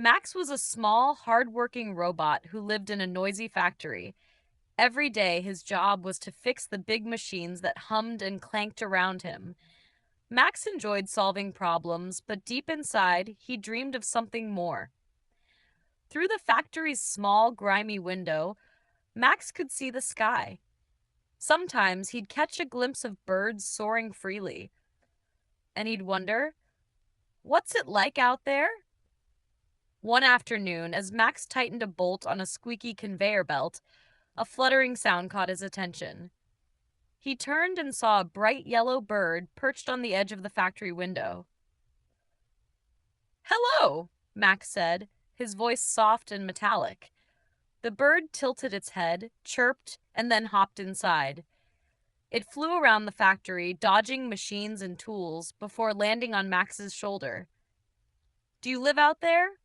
Max was a small, hardworking robot who lived in a noisy factory. Every day, his job was to fix the big machines that hummed and clanked around him. Max enjoyed solving problems, but deep inside, he dreamed of something more. Through the factory's small, grimy window, Max could see the sky. Sometimes he'd catch a glimpse of birds soaring freely, and he'd wonder, what's it like out there? One afternoon, as Max tightened a bolt on a squeaky conveyor belt, a fluttering sound caught his attention. He turned and saw a bright yellow bird perched on the edge of the factory window. "Hello," Max said, his voice soft and metallic. The bird tilted its head, chirped, and then hopped inside. It flew around the factory, dodging machines and tools before landing on Max's shoulder. "Do you live out there?"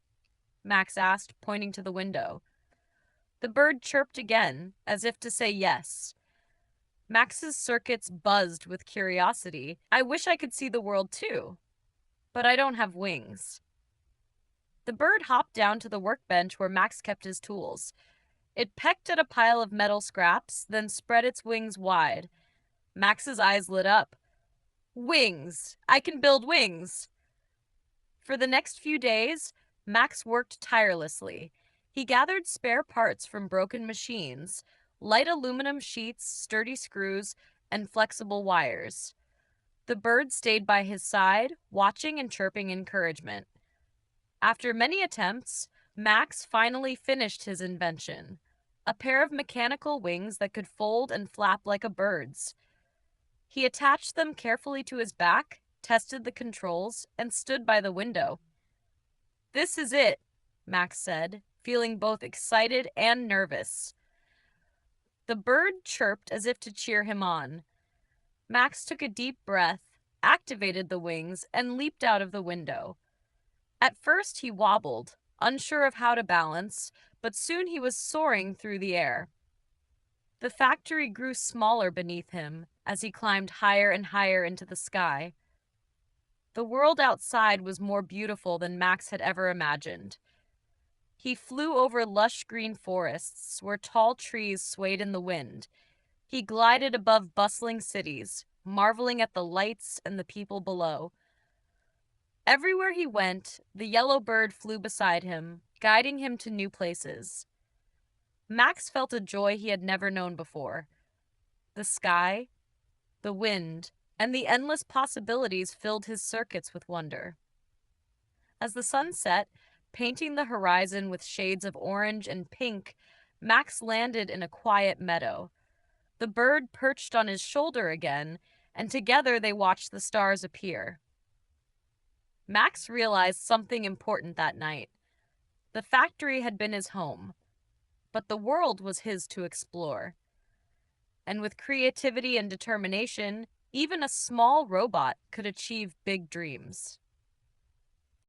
Max asked, pointing to the window. The bird chirped again, as if to say yes. Max's circuits buzzed with curiosity. "I wish I could see the world too, but I don't have wings." The bird hopped down to the workbench where Max kept his tools. It pecked at a pile of metal scraps, then spread its wings wide. Max's eyes lit up. "Wings! I can build wings!" For the next few days, Max worked tirelessly. He gathered spare parts from broken machines, light aluminum sheets, sturdy screws, and flexible wires. The bird stayed by his side, watching and chirping encouragement. After many attempts, Max finally finished his invention, a pair of mechanical wings that could fold and flap like a bird's. He attached them carefully to his back, tested the controls, and stood by the window. "This is it," Max said, feeling both excited and nervous. The bird chirped as if to cheer him on. Max took a deep breath, activated the wings, and leaped out of the window. At first he wobbled, unsure of how to balance, but soon he was soaring through the air. The factory grew smaller beneath him as he climbed higher and higher into the sky. The world outside was more beautiful than Max had ever imagined. He flew over lush green forests where tall trees swayed in the wind. He glided above bustling cities, marveling at the lights and the people below. Everywhere he went, the yellow bird flew beside him, guiding him to new places. Max felt a joy he had never known before. The sky, the wind, and the endless possibilities filled his circuits with wonder. As the sun set, painting the horizon with shades of orange and pink, Max landed in a quiet meadow. The bird perched on his shoulder again, and together they watched the stars appear. Max realized something important that night. The factory had been his home, but the world was his to explore. And with creativity and determination, even a small robot could achieve big dreams.